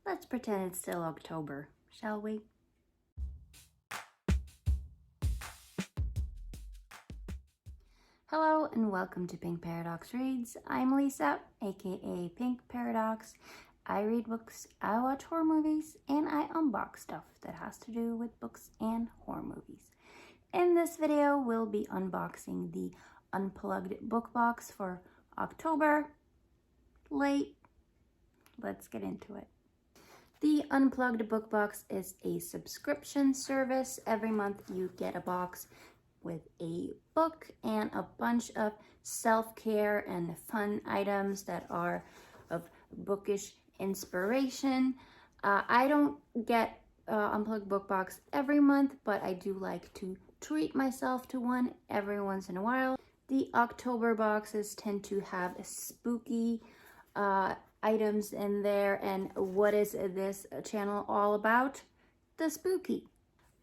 Let's pretend it's still October, shall we? Hello and welcome to Pink Paradox Reads. I'm Lisa, aka Pink Paradox. I read books, I watch horror movies, and I unbox stuff that has to do with books and horror movies. In this video, we'll be unboxing the Unplugged Book Box for October. Late. Let's get into it. The Unplugged Book Box is a subscription service. Every month you get a box with a book and a bunch of self-care and fun items that are of bookish inspiration. I don't get Unplugged Book Box every month, but I do like to treat myself to one every once in a while. The October boxes tend to have spooky items in there, and what is this channel all about? The spooky.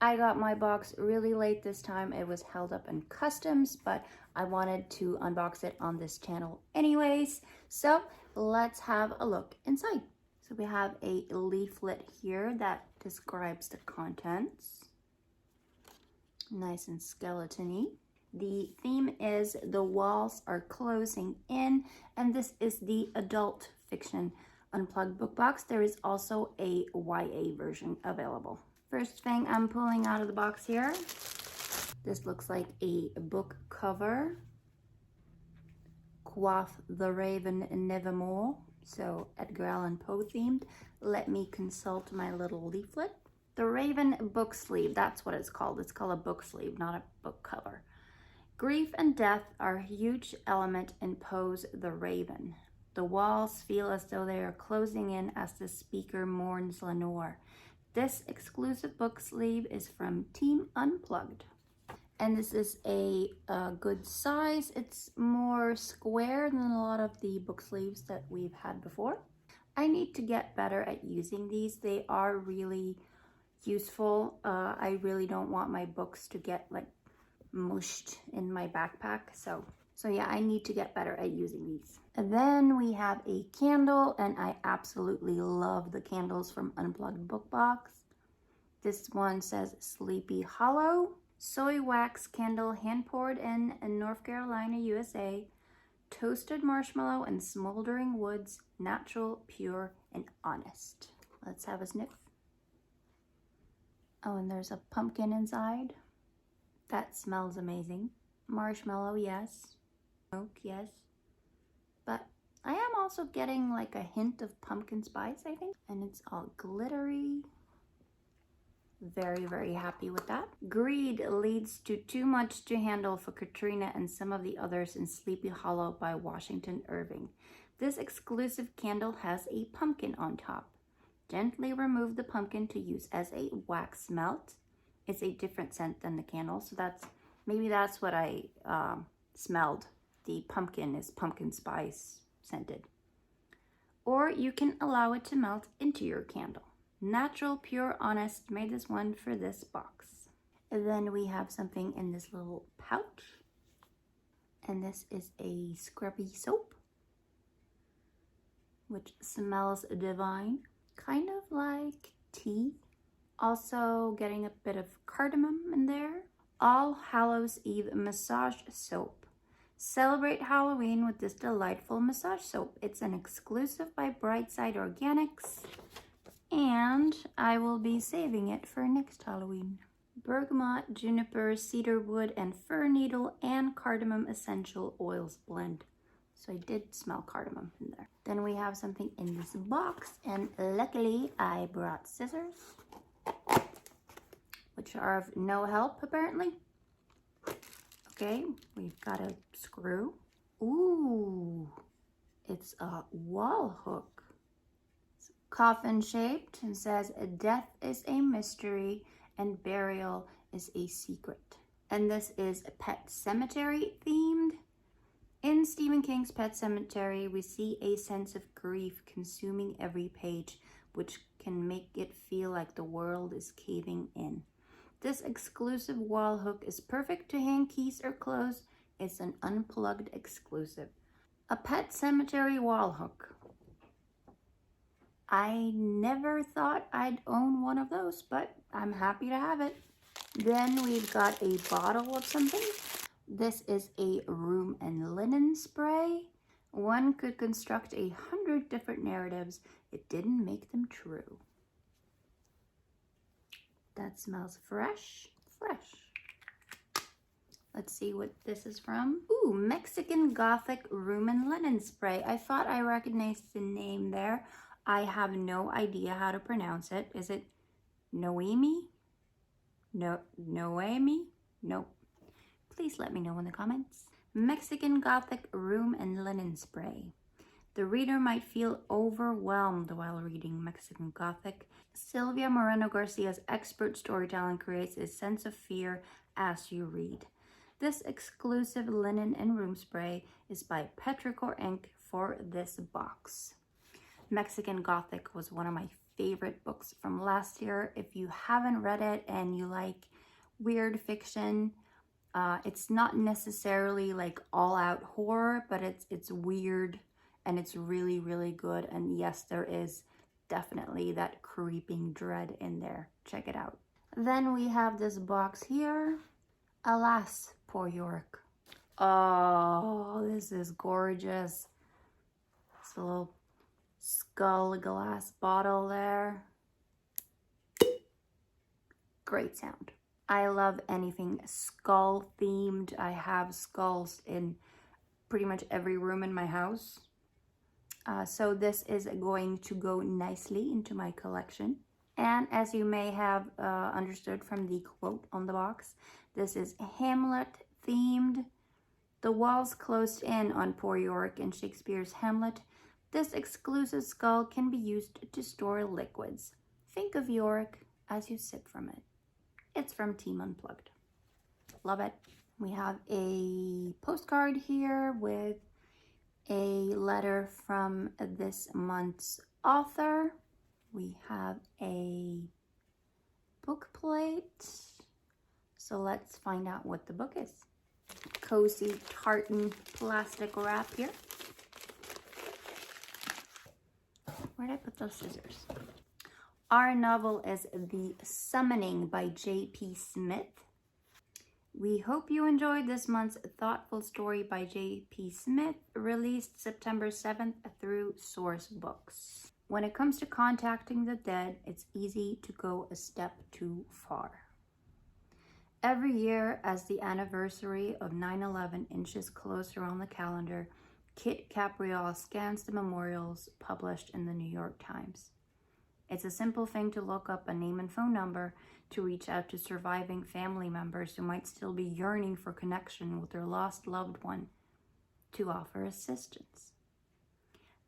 I got my box really late this time. It was held up in customs, but I wanted to unbox it on this channel anyways. So let's have a look inside. So we have a leaflet here that describes the contents. Nice and skeleton-y. The theme is the walls are closing in, and this is the adult fiction Unplugged Book Box. There is also a YA version available. First thing I'm pulling out of the box here, this looks like a book cover. Quoth the Raven Nevermore, so Edgar Allan Poe themed. Let me consult my little leaflet. The Raven book sleeve, that's what it's called. It's called a book sleeve, not a book cover. Grief and death are a huge element in Poe's The Raven. The walls feel as though they are closing in as the speaker mourns Lenore. This exclusive book sleeve is from Team Unplugged. And this is a good size. It's more square than a lot of the book sleeves that we've had before. I need to get better at using these. They are really useful. I really don't want my books to get like mushed in my backpack. So yeah, I need to get better at using these. And then we have a candle, and I absolutely love the candles from Unplugged Book Box. This one says Sleepy Hollow. Soy wax candle, hand poured in North Carolina, USA. Toasted marshmallow and smoldering woods, natural, pure, and honest. Let's have a sniff. Oh, and there's a pumpkin inside. That smells amazing. Marshmallow, yes. Smoke, yes. But I am also getting like a hint of pumpkin spice, I think. And it's all glittery. Very, very happy with that. Greed leads to too much to handle for Katrina and some of the others in Sleepy Hollow by Washington Irving. This exclusive candle has a pumpkin on top. Gently remove the pumpkin to use as a wax melt. It's a different scent than the candle, so maybe that's what I smelled. The pumpkin is pumpkin spice scented. Or you can allow it to melt into your candle. Natural, pure, honest, made this one for this box. And then we have something in this little pouch. And this is a scrubby soap, which smells divine. Kind of like tea. Also getting a bit of cardamom in there. All Hallows Eve massage soap. Celebrate Halloween with this delightful massage soap. It's an exclusive by Brightside Organics, and I will be saving it for next Halloween. Bergamot, juniper, cedarwood, and fir needle and cardamom essential oils blend. So I did smell cardamom in there. Then we have something in this box, and luckily I brought scissors, which are of no help apparently. Okay, we've got a screw. Ooh, it's a wall hook. It's coffin shaped and says, death is a mystery and burial is a secret. And this is Pet Cemetery themed. In Stephen King's Pet Cemetery, we see a sense of grief consuming every page, which can make it feel like the world is caving in. This exclusive wall hook is perfect to hang keys or clothes. It's an Unplugged exclusive. A Pet Cemetery wall hook. I never thought I'd own one of those, but I'm happy to have it. Then we've got a bottle of something. This is a room and linen spray. One could construct 100 different narratives. It didn't make them true. That smells fresh. Let's see what this is from. Ooh, Mexican Gothic Room and Linen Spray. I thought I recognized the name there. I have no idea how to pronounce it. Is it Noemi? Noemi? Nope. Please let me know in the comments. Mexican Gothic Room and Linen Spray. The reader might feel overwhelmed while reading Mexican Gothic. Silvia Moreno Garcia's expert storytelling creates a sense of fear as you read. This exclusive linen and room spray is by Petrichor Inc. for this box. Mexican Gothic was one of my favorite books from last year. If you haven't read it and you like weird fiction, it's not necessarily like all-out horror, but it's weird and it's really, really good. And yes, there is definitely that creeping dread in there. Check it out. Then we have this box here. Alas, Poor Yorick. Oh, this is gorgeous. It's a little skull glass bottle there. Great sound. I love anything skull themed. I have skulls in pretty much every room in my house. So this is going to go nicely into my collection. And as you may have understood from the quote on the box, this is Hamlet themed. The walls closed in on Poor Yorick in Shakespeare's Hamlet. This exclusive skull can be used to store liquids. Think of Yorick as you sip from it. It's from Team Unplugged. Love it. We have a postcard here with a letter from this month's author. We have a book plate. So let's find out what the book is. Cozy tartan plastic wrap here. Where did I put those scissors? Our novel is The Summoning by J.P. Smith. We hope you enjoyed this month's thoughtful story by J.P. Smith, released September 7th through Source Books. When it comes to contacting the dead, it's easy to go a step too far. Every year, as the anniversary of 9/11 inches closer on the calendar, Kit Capriol scans the memorials published in the New York Times. It's a simple thing to look up a name and phone number to reach out to surviving family members who might still be yearning for connection with their lost loved one, to offer assistance.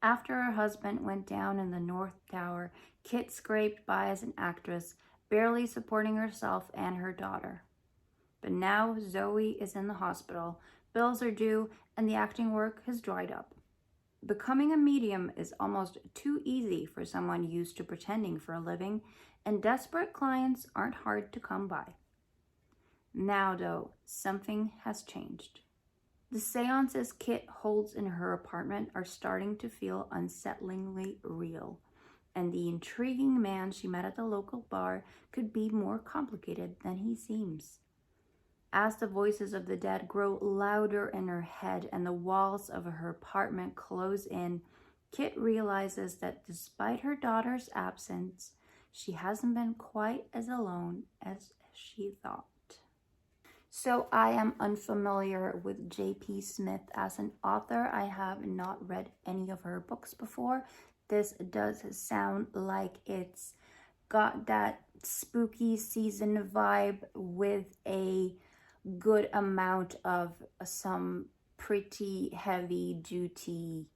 After her husband went down in the North Tower, Kit scraped by as an actress, barely supporting herself and her daughter. But now Zoe is in the hospital, bills are due, and the acting work has dried up. Becoming a medium is almost too easy for someone used to pretending for a living, and desperate clients aren't hard to come by. Now, though, something has changed. The seances Kit holds in her apartment are starting to feel unsettlingly real, and the intriguing man she met at the local bar could be more complicated than he seems. As the voices of the dead grow louder in her head and the walls of her apartment close in, Kit realizes that despite her daughter's absence, she hasn't been quite as alone as she thought. So I am unfamiliar with J.P. Smith as an author. I have not read any of her books before. This does sound like it's got that spooky season vibe with a good amount of some pretty heavy duty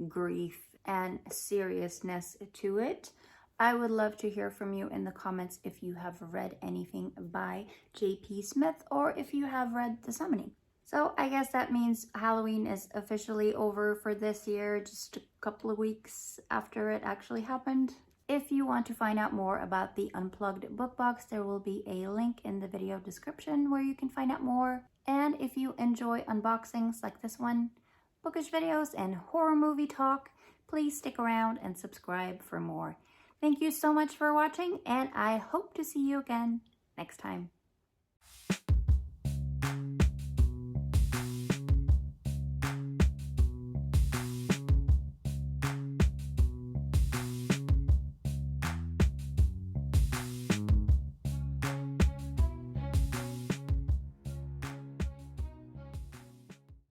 grief and seriousness to it. I would love to hear from you in the comments if you have read anything by J.P. Smith or if you have read The Summoning. So I guess that means Halloween is officially over for this year, just a couple of weeks after it actually happened. If you want to find out more about the Unplugged Book Box, there will be a link in the video description where you can find out more. And if you enjoy unboxings like this one, bookish videos, and horror movie talk, please stick around and subscribe for more. Thank you so much for watching, and I hope to see you again next time.